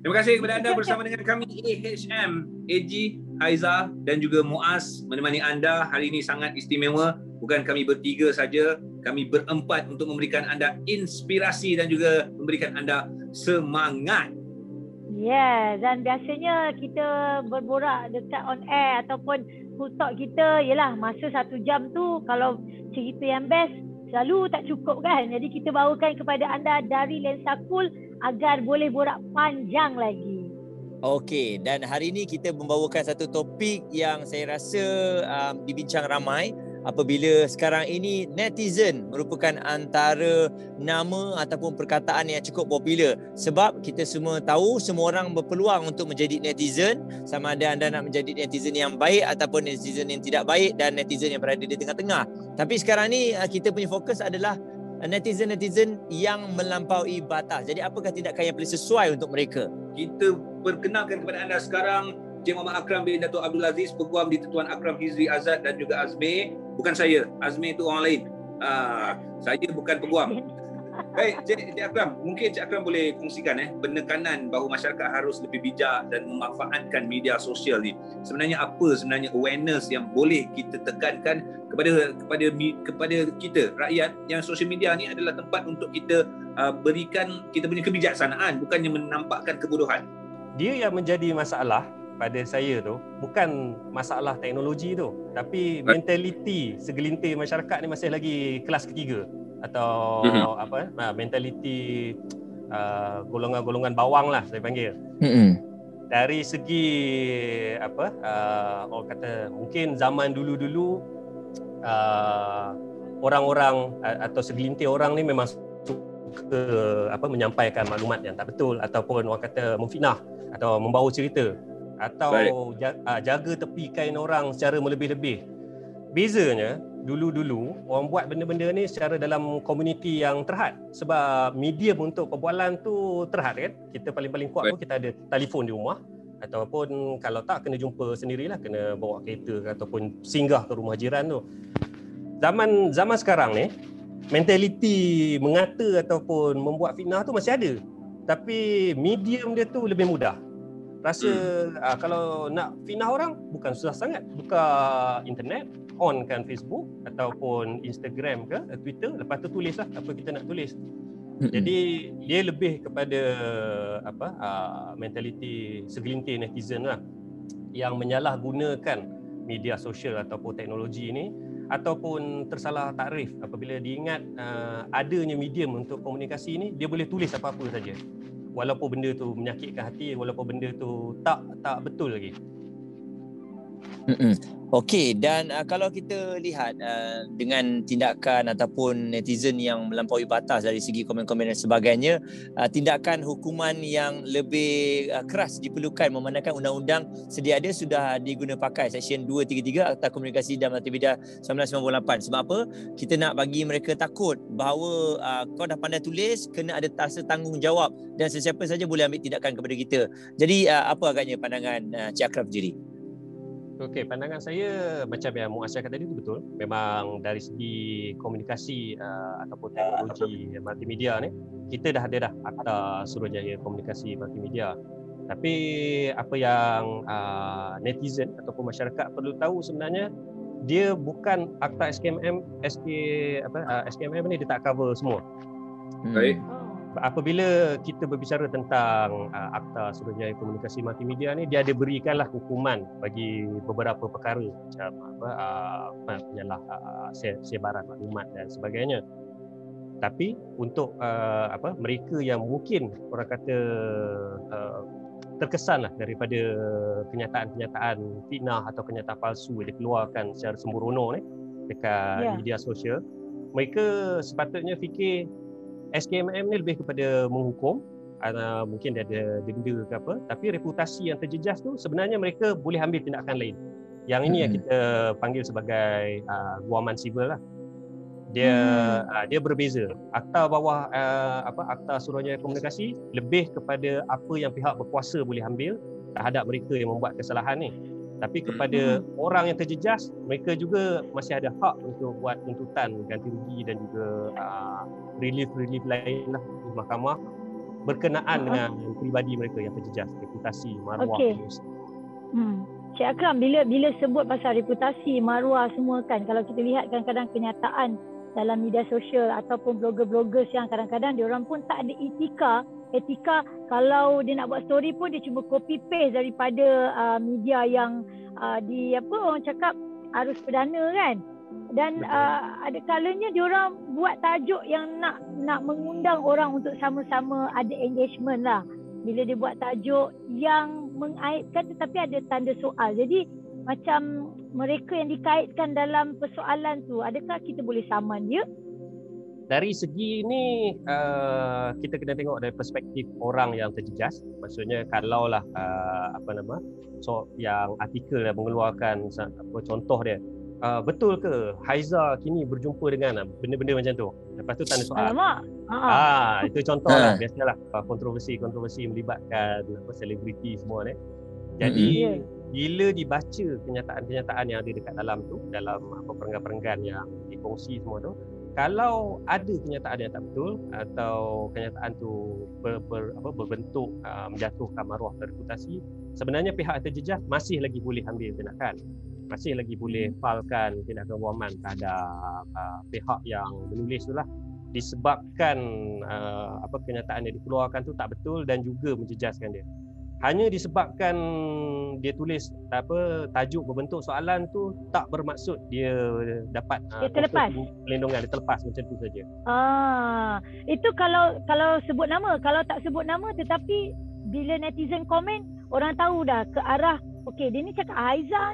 Terima kasih kepada anda bersama dengan kami AHM, AG, Haiza dan juga Muaz menemani anda hari ini sangat istimewa. Bukan kami bertiga saja, kami berempat untuk memberikan anda inspirasi dan juga memberikan anda semangat. Ya, dan biasanya kita berborak dekat on air ataupun food talk kita, yelah masa 1 jam tu kalau cerita yang best selalu tak cukup kan. Jadi kita bawakan kepada anda dari Lensa Cool agar boleh borak panjang lagi. Okey, dan hari ini kita membawakan satu topik yang saya rasa dibincang ramai apabila sekarang ini netizen merupakan antara nama ataupun perkataan yang cukup popular. Sebab kita semua tahu semua orang berpeluang untuk menjadi netizen, sama ada anda nak menjadi netizen yang baik ataupun netizen yang tidak baik dan netizen yang berada di tengah-tengah. Tapi sekarang ni kita punya fokus adalah netizen-netizen yang melampaui batas. Jadi apakah tindakan yang paling sesuai untuk mereka? Kita perkenalkan kepada anda sekarang Encik Muhammad Akram bin Dato' Abdul Aziz, Peguam di Tuan Akram Hizri Azad dan juga Azmi. Bukan saya, Azmi itu orang lain. Saya bukan peguam. Baik, Encik Akram, mungkin Encik Akram boleh kongsikan penekanan bahawa masyarakat harus lebih bijak dan memanfaatkan media sosial ni. Sebenarnya apa sebenarnya awareness yang boleh kita tekankan kepada kita rakyat, yang sosial media ni adalah tempat untuk kita berikan kita punya kebijaksanaan, bukannya menampakkan kebodohan. Dia yang menjadi masalah pada saya tu bukan masalah teknologi tu, tapi mentaliti segelintir masyarakat ni masih lagi kelas ketiga atau mentaliti golongan-golongan bawang lah saya panggil. Dari segi orang kata mungkin zaman dulu-dulu orang-orang atau segelintir orang ni memang suka menyampaikan maklumat yang tak betul ataupun orang kata memfitnah atau membawa cerita atau jaga tepi kain orang secara melebih-lebih. Bezanya dulu-dulu orang buat benda-benda ni secara dalam komuniti yang terhad, sebab medium untuk perbualan tu terhad kan. Kita paling-paling kuat pun kita ada telefon di rumah, ataupun kalau tak kena jumpa sendirilah, kena bawa kereta ataupun singgah ke rumah jiran tu. Zaman sekarang ni mentaliti mengata ataupun membuat fitnah tu masih ada, tapi medium dia tu lebih mudah. Rasa kalau nak fitnah orang bukan susah sangat, buka internet, on kan Facebook ataupun Instagram ke Twitter, lepas tu tulislah apa kita nak tulis. Jadi dia lebih kepada mentaliti segelintir netizen lah yang menyalahgunakan media sosial ataupun teknologi ini, ataupun tersalah takrif apabila diingat adanya medium untuk komunikasi ini, dia boleh tulis apa-apa saja. Walaupun benda tu menyakitkan hati, walaupun benda tu tak betul lagi. Okey, dan kalau kita lihat dengan tindakan ataupun netizen yang melampaui batas dari segi komen-komen dan sebagainya, tindakan hukuman yang lebih keras diperlukan memandangkan undang-undang sedia ada sudah diguna pakai Seksyen 233 Akta Komunikasi dan Multimedia 1998. Sebab apa? Kita nak bagi mereka takut bahawa kau dah pandai tulis, kena ada rasa tanggungjawab dan sesiapa saja boleh ambil tindakan kepada kita. Jadi apa agaknya pandangan Cik Akram sendiri? Okey, pandangan saya macam yang Muaz cakap tadi itu betul. Memang dari segi komunikasi ataupun teknologi multimedia ni, kita dah ada Akta Suruhanjaya Komunikasi Multimedia. Tapi apa yang netizen ataupun masyarakat perlu tahu sebenarnya, dia bukan Akta SKMM ni dia tak cover semua. Baik. Apabila kita berbicara tentang Akta Suruhanjaya Komunikasi Multimedia ni, dia ada berikanlah hukuman bagi beberapa perkara macam sebaran maklumat dan sebagainya. Tapi untuk mereka yang mungkin orang kata terkesanlah daripada kenyataan-kenyataan fitnah atau kenyataan palsu yang dikeluarkan secara sembrono ni dekat media sosial, mereka sepatutnya fikir SKMM ni lebih kepada menghukum, mungkin dia ada denda ke apa, tapi reputasi yang terjejas tu sebenarnya mereka boleh ambil tindakan lain. Yang ini yang kita panggil sebagai guaman sivil lah. Dia berbeza. Akta bawah Akta Suruhanjaya Komunikasi lebih kepada apa yang pihak berkuasa boleh ambil terhadap mereka yang membuat kesalahan ni. Tapi kepada orang yang terjejas, mereka juga masih ada hak untuk buat tuntutan ganti rugi dan juga relief lain lah di mahkamah berkenaan dengan peribadi mereka yang terjejas, reputasi, maruah. Okey. Cik Akram, bila sebut pasal reputasi, maruah semua kan, kalau kita lihat kadang-kadang kenyataan dalam media sosial ataupun blogger-bloggers yang kadang-kadang dia orang pun tak ada etika kalau dia nak buat story pun dia cuba copy paste daripada media yang orang cakap arus perdana kan. Dan ada kalanya dia orang buat tajuk yang nak mengundang orang untuk sama-sama ada engagement lah. Bila dia buat tajuk yang mengaitkan tetapi ada tanda soal. Jadi macam mereka yang dikaitkan dalam persoalan tu, adakah kita boleh saman dia? Dari segi ni kita kena tengok dari perspektif orang yang terjejas. Maksudnya kalaulah yang artikel yang mengeluarkan contoh dia, betul ke Haiza kini berjumpa dengan benda-benda macam tu. Lepas tu tanda soal. Alamak. Itu contoh lah. Biasalah kontroversi melibatkan selebriti semua ni. Jadi bila dibaca kenyataan-kenyataan yang ada dekat dalam tu, dalam perenggan-perenggan yang dikongsi semua tu, kalau ada kenyataan yang tak betul atau kenyataan tu berbentuk menjatuhkan maruah dan reputasi, sebenarnya pihak terjejas masih lagi boleh ambil tindakan, masih lagi boleh falkan tindakan waman terhadap pihak yang menulis tu lah, disebabkan kenyataan yang dikeluarkan tu tak betul dan juga menjejaskan dia. Hanya disebabkan dia tulis tajuk berbentuk soalan tu tak bermaksud dia dapat perlindungan, dia terlepas macam tu saja. Itu kalau sebut nama, kalau tak sebut nama tetapi bila netizen komen orang tahu dah ke arah okey dia ni cakap Haiza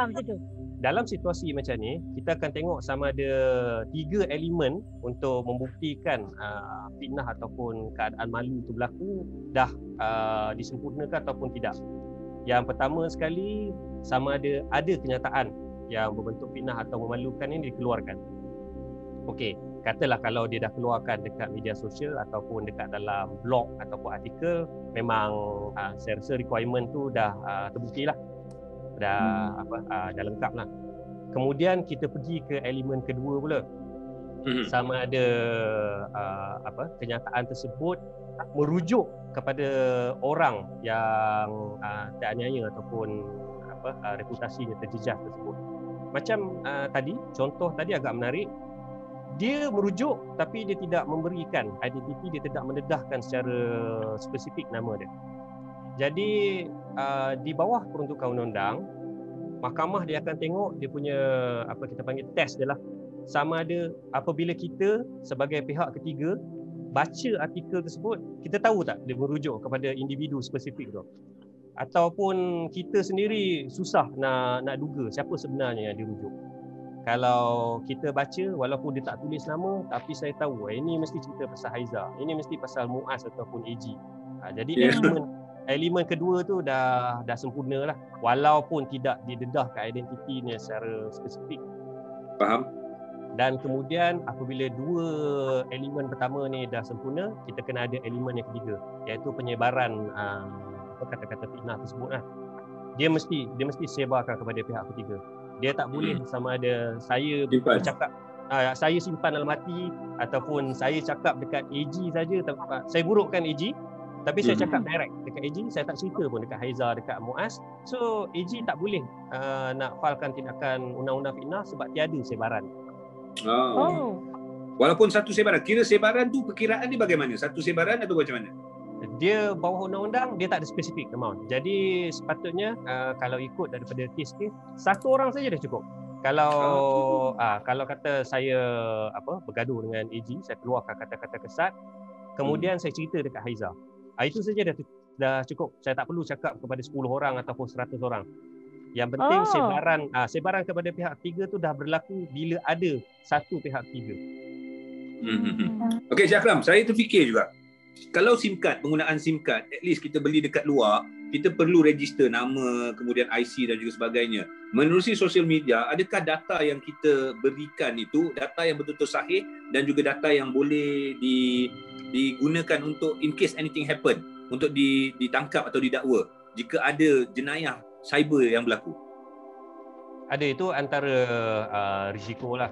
macam tu. Dalam situasi macam ni, kita akan tengok sama ada 3 elemen untuk membuktikan fitnah ataupun keadaan malu itu berlaku dah disempurnakan ataupun tidak. Yang pertama sekali, sama ada kenyataan yang berbentuk fitnah atau memalukan ini dikeluarkan. Okey, katalah kalau dia dah keluarkan dekat media sosial ataupun dekat dalam blog ataupun artikel, memang saya rasa requirement tu dah terbukti lah. Dah lengkap lah. Kemudian kita pergi ke elemen kedua pula. Sama ada kenyataan tersebut merujuk kepada orang yang teraniaya ataupun reputasinya terjejas tersebut. Macam contoh tadi agak menarik. Dia merujuk tapi dia tidak memberikan identiti, dia tidak mendedahkan secara spesifik nama dia. Jadi di bawah peruntukan undang-undang, mahkamah dia akan tengok dia punya kita panggil test dia lah. Sama ada apabila kita sebagai pihak ketiga baca artikel tersebut, kita tahu tak dia merujuk kepada individu spesifik tu, ataupun kita sendiri susah nak duga siapa sebenarnya yang dirujuk. Kalau kita baca walaupun dia tak tulis nama, tapi saya tahu ini mesti cerita pasal Haiza, ini mesti pasal Muaz ataupun AG. Jadi elemen kedua tu dah sempurna lah, walaupun tidak didedahkan identitinya secara spesifik. Faham? Dan kemudian apabila 2 elemen pertama ni dah sempurna, kita kena ada elemen yang ketiga, iaitu penyebaran kata-kata fitnah tersebut lah. Dia mesti sebarkan kepada pihak ketiga. Dia tak boleh sama ada saya bercakap saya simpan dalam hati ataupun saya cakap dekat AG saja, saya burukkan AG tapi saya cakap direct dekat AG, saya tak cerita pun dekat Haiza, dekat Muaz. So AG tak boleh nak falkan tindakan undang-undang fitnah sebab tiada sebaran. Walaupun satu sebaran, kira sebaran tu perkiraan dia bagaimana? Satu sebaran atau macam mana? Dia bawah undang-undang, dia tak ada spesifik amount. Jadi sepatutnya kalau ikut daripada kes satu orang saja dah cukup. Kalau kata saya bergaduh dengan AG, saya keluarkan kata-kata kesat, kemudian saya cerita dekat Haiza, itu saja dah cukup. Saya tak perlu cakap kepada 10 orang ataupun 100 orang. Yang penting sebaran kepada pihak ketiga tu dah berlaku bila ada satu pihak ketiga. Okey, Cik Akram, saya terfikir juga, kalau SIM card, penggunaan SIM card, at least kita beli dekat luar, kita perlu register nama, kemudian IC dan juga sebagainya. Menerusi sosial media, adakah data yang kita berikan itu data yang betul-betul sahih dan juga data yang boleh digunakan untuk in case anything happen, untuk ditangkap atau didakwa jika ada jenayah cyber yang berlaku? Ada, itu antara risiko lah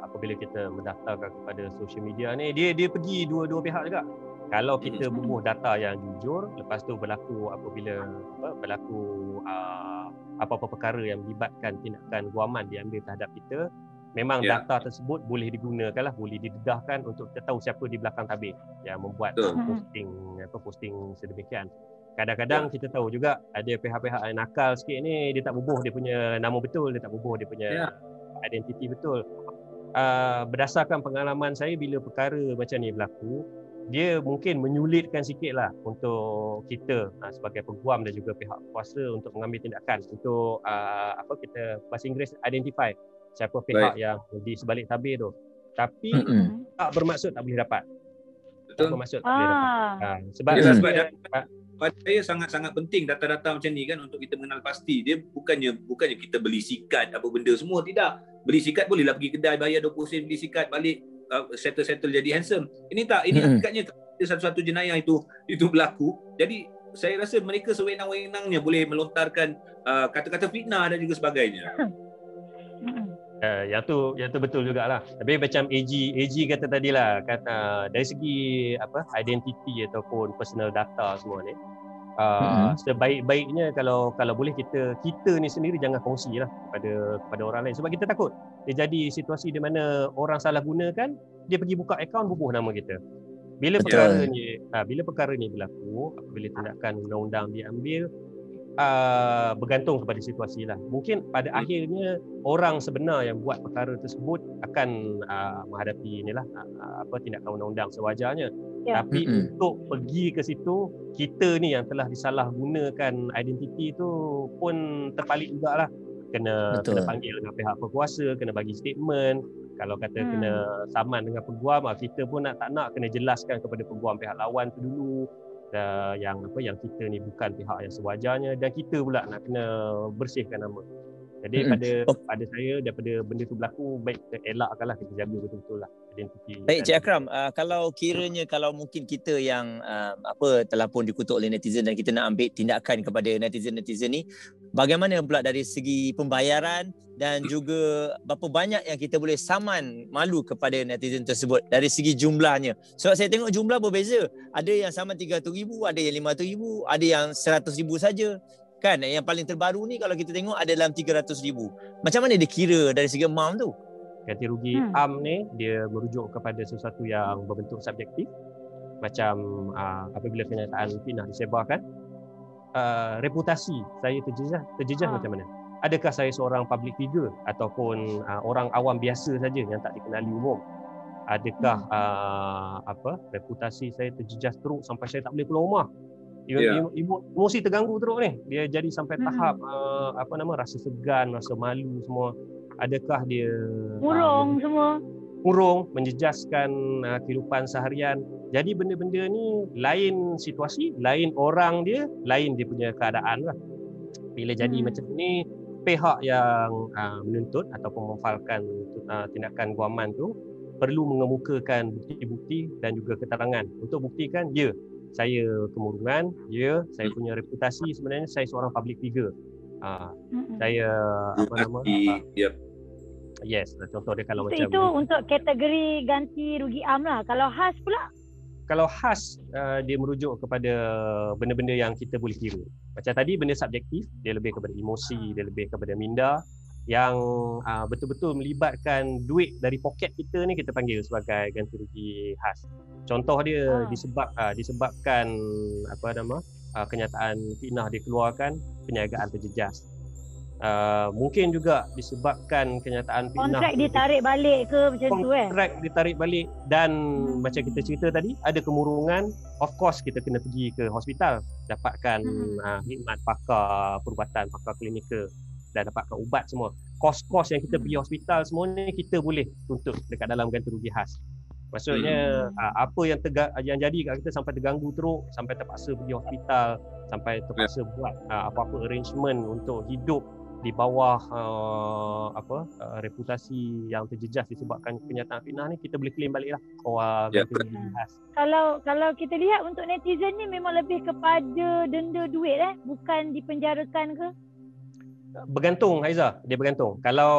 apabila kita mendaftarkan kepada social media ni. Dia pergi dua-dua pihak juga. Kalau kita bubuh data yang jujur, lepas tu berlaku apa-apa perkara yang melibatkan tindakan guaman diambil terhadap kita, memang data tersebut boleh digunakan lah, boleh didedahkan untuk kita tahu siapa di belakang tabir yang membuat posting sedemikian. Kadang-kadang kita tahu juga ada pihak-pihak yang nakal sikit ni, dia tak bubuh dia punya nama betul, dia tak bubuh dia punya identiti betul. Berdasarkan pengalaman saya bila perkara macam ni berlaku, dia mungkin menyulitkan sikit lah untuk kita sebagai peguam dan juga pihak kuasa untuk mengambil tindakan untuk kita bahasa Inggeris identify siapa pihak yang di sebalik tabir tu. Tapi tak bermaksud tak boleh dapat. Tak bermaksud tak boleh dapat. Sebab pada saya sangat-sangat penting data-data macam ni kan, untuk kita mengenal pasti. Dia bukannya kita beli sikat apa benda semua, tidak. Beli sikat bolehlah pergi kedai bayar 20 sen beli sikat, balik settle jadi handsome. Ini tak, ini hakikatnya satu-satu jenayah itu berlaku. Jadi saya rasa mereka sewenang-wenangnya boleh melontarkan kata-kata fitnah dan juga sebagainya. Yang tu betul jugalah. Tapi macam AG kata tadilah, kata dari segi identity ataupun personal data semua ni, sebaik-baiknya kalau boleh kita ni sendiri jangan kongsilah kepada orang lain, sebab kita takut dia jadi situasi di mana orang salah gunakan, dia pergi buka akaun bubuh nama kita. Bila perkara ni berlaku, apabila tindakan undang-undang diambil, bergantung kepada situasi lah. Mungkin pada akhirnya orang sebenar yang buat perkara tersebut akan menghadapi tindakan undang-undang sewajarnya. Tapi untuk pergi ke situ, kita ni yang telah disalahgunakan identiti tu pun terpalit jugalah. Kena panggil dengan pihak berkuasa, kena bagi statement. Kalau kata kena saman dengan peguam, kita pun tak nak kena jelaskan kepada peguam pihak lawan tu dulu yang kita ni bukan pihak yang sewajarnya, dan kita pula nak kena bersihkan nama. Jadi pada saya, daripada benda tu berlaku, baik kita elakkanlah, kita jaga betul-betul lah identiti. Baik Cik Akram, kalau mungkin kita yang telah pun dikutuk oleh netizen dan kita nak ambil tindakan kepada netizen-netizen ni, bagaimana pula dari segi pembayaran dan juga berapa banyak yang kita boleh saman malu kepada netizen tersebut dari segi jumlahnya? Sebab saya tengok jumlah berbeza. Ada yang saman 300,000, ada yang 500,000, ada yang 100,000 saja. Kan, yang paling terbaru ni kalau kita tengok ada dalam 300,000. Macam mana dia kira dari segi amount tu? Ganti rugi am ni dia merujuk kepada sesuatu yang berbentuk subjektif. Macam apabila kenyataan fitnah disebarkan, reputasi saya terjejas macam mana? Adakah saya seorang public figure ataupun orang awam biasa saja yang tak dikenali umum? Adakah reputasi saya terjejas teruk sampai saya tak boleh keluar rumah? Emosi terganggu teruk ni. Dia jadi sampai tahap rasa segan, rasa malu semua. Adakah dia murung, menjejaskan kehidupan seharian. Jadi benda-benda ni lain situasi, lain orang dia, lain dia punya keadaan lah. Bila jadi macam ni, pihak yang menuntut ataupun memfalkan tindakan guaman tu perlu mengemukakan bukti-bukti dan juga keterangan untuk buktikan saya kemurungan, saya punya reputasi, sebenarnya saya seorang public figure. Saya yes, contoh dia kalau macam itu untuk kategori ganti rugi am lah. Kalau khas pula? Kalau khas, dia merujuk kepada benda-benda yang kita boleh kira. Macam tadi benda subjektif, dia lebih kepada emosi, dia lebih kepada minda. Yang betul-betul melibatkan duit dari poket kita ni, kita panggil sebagai ganti rugi khas. Contoh dia disebabkan kenyataan fitnah dikeluarkan, perniagaan terjejas. Mungkin juga disebabkan kenyataan fitnah, kontrak ditarik balik ke macam tu kontrak ditarik balik, dan macam kita cerita tadi ada kemurungan, of course kita kena pergi ke hospital, dapatkan khidmat pakar perubatan, pakar klinikal, dan dapatkan ubat semua. Kos-kos yang kita pergi hospital semua ni kita boleh tuntut dekat dalam ganti rugi khas. Maksudnya apa yang jadi kat kita sampai terganggu teruk, sampai terpaksa pergi hospital, sampai terpaksa buat apa-apa arrangement untuk hidup di bawah reputasi yang terjejas disebabkan kenyataan fitnah ni, kita boleh claim baliklah ganti rugi khas. Kalau kita lihat untuk netizen ni memang lebih kepada denda duit bukan dipenjarakan ke? Bergantung Haiza, dia bergantung. Kalau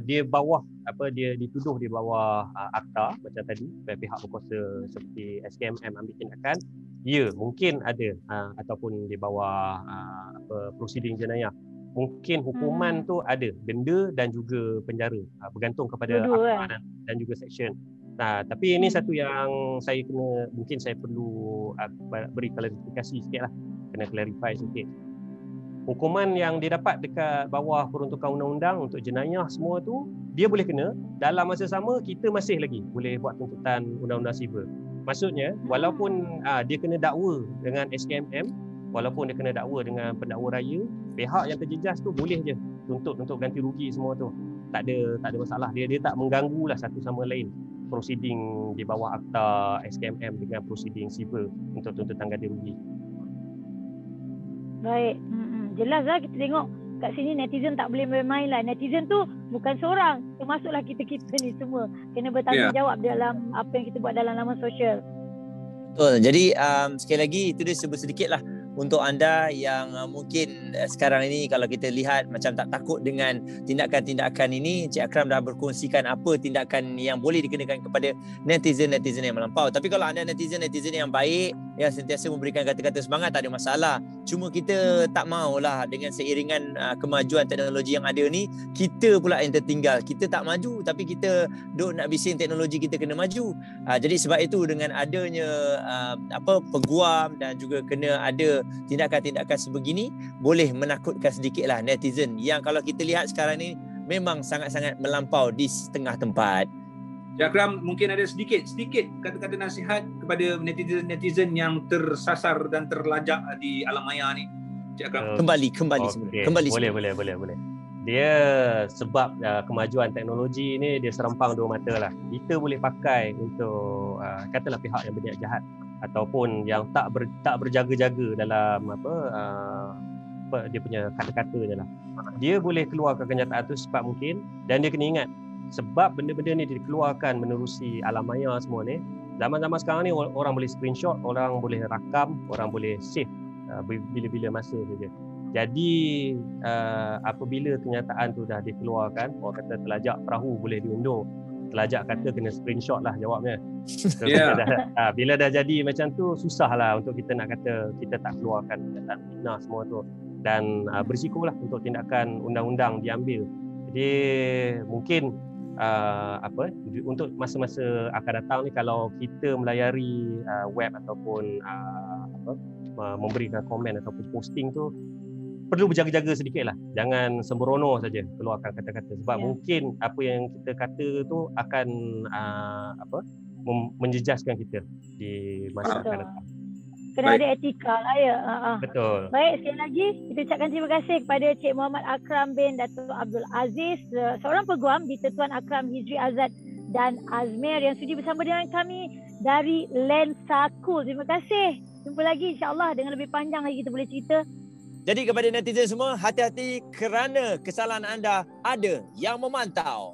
dia bawah dia dituduh di bawah akta macam tadi pihak berkuasa seperti SKMM ambil tindakan, ya mungkin ada ataupun di bawah prosiding jenayah. Mungkin hukuman tu ada denda dan juga penjara, bergantung kepada akta dan juga section. Tapi ini satu yang mungkin saya perlu beri klarifikasi sikitlah, kena clarify sikit. Hukuman yang dia dapat dekat bawah peruntukan undang-undang untuk jenayah semua tu, dia boleh kena. Dalam masa sama, kita masih lagi boleh buat tuntutan undang-undang siber. Maksudnya, walaupun dia kena dakwa dengan SKMM, walaupun dia kena dakwa dengan pendakwa raya, pihak yang terjejas tu boleh je tuntut untuk ganti rugi semua tu. Tak ada masalah. Dia tak mengganggu lah satu sama lain proceeding di bawah akta SKMM dengan proceeding siber untuk tuntutan ganti rugi. Baik. Jelas lah kita tengok kat sini netizen tak boleh bermain lah. Netizen tu bukan seorang, termasuklah kita-kita ni semua kena bertanggungjawab dalam apa yang kita buat dalam laman sosial. Betul. Jadi sekali lagi itu dia sedikit lah untuk anda yang mungkin sekarang ini kalau kita lihat macam tak takut dengan tindakan-tindakan ini. Encik Akram dah berkongsikan apa tindakan yang boleh dikenakan kepada netizen-netizen yang melampau. Tapi kalau anda netizen-netizen yang baik, yang sentiasa memberikan kata-kata semangat, tak ada masalah. Cuma kita tak maulah dengan seiringan kemajuan teknologi yang ada ni, kita pula yang tertinggal. Kita tak maju tapi kita duk nak bising teknologi kita kena maju. Jadi sebab itu dengan adanya peguam dan juga kena ada tindakan-tindakan sebegini, boleh menakutkan sedikitlah netizen yang kalau kita lihat sekarang ni memang sangat-sangat melampau di setengah tempat. Encik Akram, mungkin ada sedikit kata-kata nasihat kepada netizen-netizen yang tersasar dan terlajak di alam maya ni. Encik Akram. Kembali okay. Boleh. Dia sebab kemajuan teknologi ni dia serempang dua mata lah. Kita boleh pakai untuk katalah pihak yang berniat jahat ataupun yang tak berjaga-jaga dalam dia punya kata-katanya lah. Dia boleh keluarkan kenyataan tu secepat mungkin, dan dia kena ingat sebab benda-benda ni dikeluarkan menerusi alam maya semua ni. Zaman-zaman sekarang ni orang boleh screenshot, orang boleh rakam, orang boleh save bila-bila masa saja. Jadi apabila kenyataan tu dah dikeluarkan, orang kata telajak perahu boleh diundur, telajak kata kena screenshot lah jawabnya. Bila dah jadi macam tu, susah lah untuk kita nak kata kita tak keluarkan kenyataan fitnah semua tu, dan berisikolah untuk tindakan undang-undang diambil. Jadi mungkin untuk masa-masa akan datang ni, kalau kita melayari web ataupun memberikan komen ataupun posting tu, perlu berjaga-jaga sedikit lah. Jangan sembrono saja keluarkan kata-kata, sebab mungkin apa yang kita kata tu akan menjejaskan kita di masa akan datang. Kena ada etika lah ya. Betul. Baik, sekali lagi kita ucapkan terima kasih kepada Encik Muhammad Akram bin Datuk Abdul Aziz, seorang peguam di Tetuan Akram Hizri Azad dan Azmir yang sudi bersama dengan kami dari Lensa Cool. Terima kasih. Jumpa lagi insya-Allah dengan lebih panjang lagi kita boleh cerita. Jadi kepada netizen semua, hati-hati kerana kesalahan anda ada yang memantau.